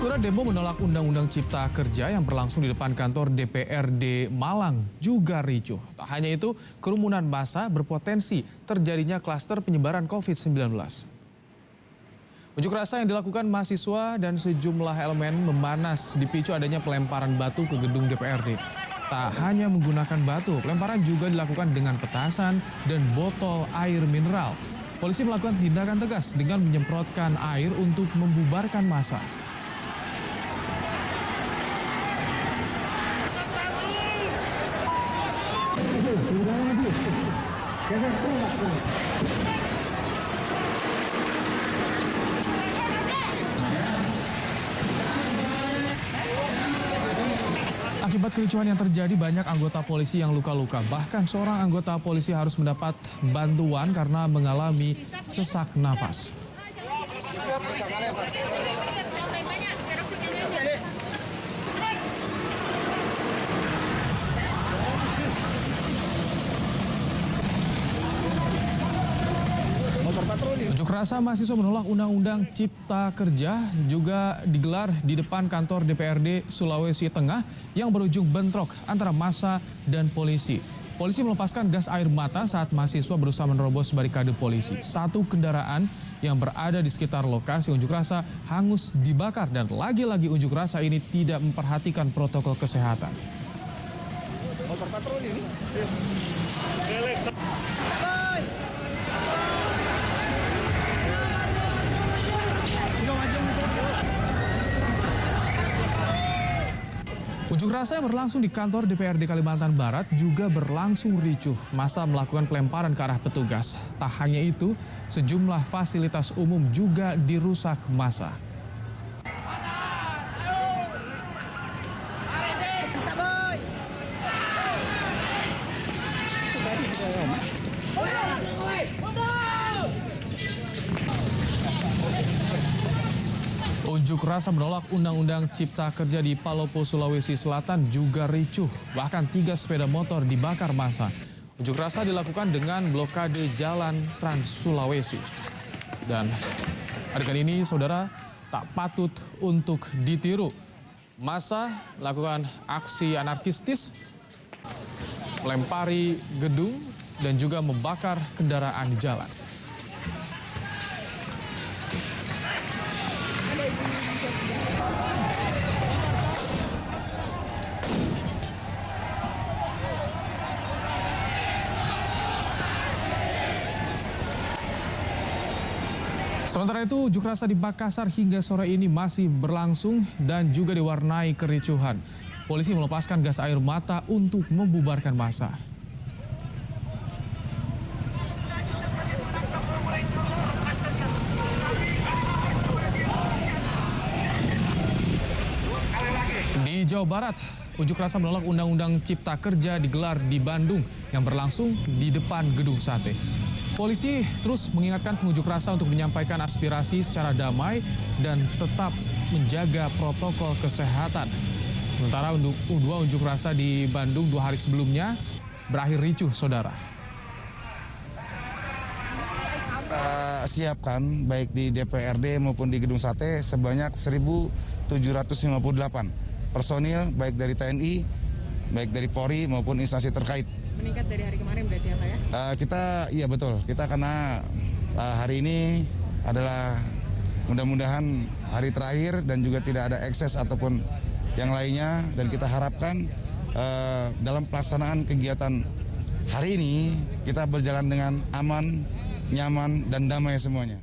Saudara, demo menolak Undang-Undang Cipta Kerja yang berlangsung di depan kantor DPRD Malang juga ricuh. Tak hanya itu, kerumunan massa berpotensi terjadinya klaster penyebaran COVID-19. Unjuk rasa yang dilakukan mahasiswa dan sejumlah elemen memanas dipicu adanya pelemparan batu ke gedung DPRD. Tak hanya menggunakan batu, pelemparan juga dilakukan dengan petasan dan botol air mineral. Polisi melakukan tindakan tegas dengan menyemprotkan air untuk membubarkan massa. Akibat kericuhan yang terjadi, banyak anggota polisi yang luka-luka. Bahkan seorang anggota polisi harus mendapat bantuan karena mengalami sesak napas. Unjuk rasa mahasiswa menolak Undang-Undang Cipta Kerja juga digelar di depan kantor DPRD Sulawesi Tengah yang berujung bentrok antara massa dan polisi. Polisi melepaskan gas air mata saat mahasiswa berusaha menerobos barikade polisi. Satu kendaraan yang berada di sekitar lokasi unjuk rasa hangus dibakar dan lagi-lagi unjuk rasa ini tidak memperhatikan protokol kesehatan. Motor patroli ini. Unjuk rasa yang berlangsung di kantor DPRD Kalimantan Barat juga berlangsung ricuh. Massa melakukan pelemparan ke arah petugas. Tak hanya itu, sejumlah fasilitas umum juga dirusak massa. Unjuk rasa menolak Undang-Undang Cipta Kerja di Palopo, Sulawesi Selatan juga ricuh. Bahkan 3 sepeda motor dibakar massa. Unjuk rasa dilakukan dengan blokade jalan Trans Sulawesi. Dan adegan ini, saudara, tak patut untuk ditiru. Massa lakukan aksi anarkistis, melempari gedung dan juga membakar kendaraan di jalan. Sementara itu, unjuk rasa di Makassar hingga sore ini masih berlangsung dan juga diwarnai kericuhan. Polisi melepaskan gas air mata untuk membubarkan massa. Di Jawa Barat, unjuk rasa menolak Undang-Undang Cipta Kerja digelar di Bandung yang berlangsung di depan gedung sate. Polisi terus mengingatkan pengunjuk rasa untuk menyampaikan aspirasi secara damai dan tetap menjaga protokol kesehatan. Sementara dua unjuk rasa di Bandung 2 hari sebelumnya berakhir ricuh, saudara. Siapkan baik di DPRD maupun di gedung sate sebanyak 1.758 personil baik dari TNI, baik dari Polri maupun instansi terkait. Meningkat dari hari kemarin berarti ya Pak ya? Iya betul, kita karena hari ini adalah mudah-mudahan hari terakhir dan juga tidak ada ekses ataupun yang lainnya, dan kita harapkan dalam pelaksanaan kegiatan hari ini kita berjalan dengan aman, nyaman, dan damai semuanya.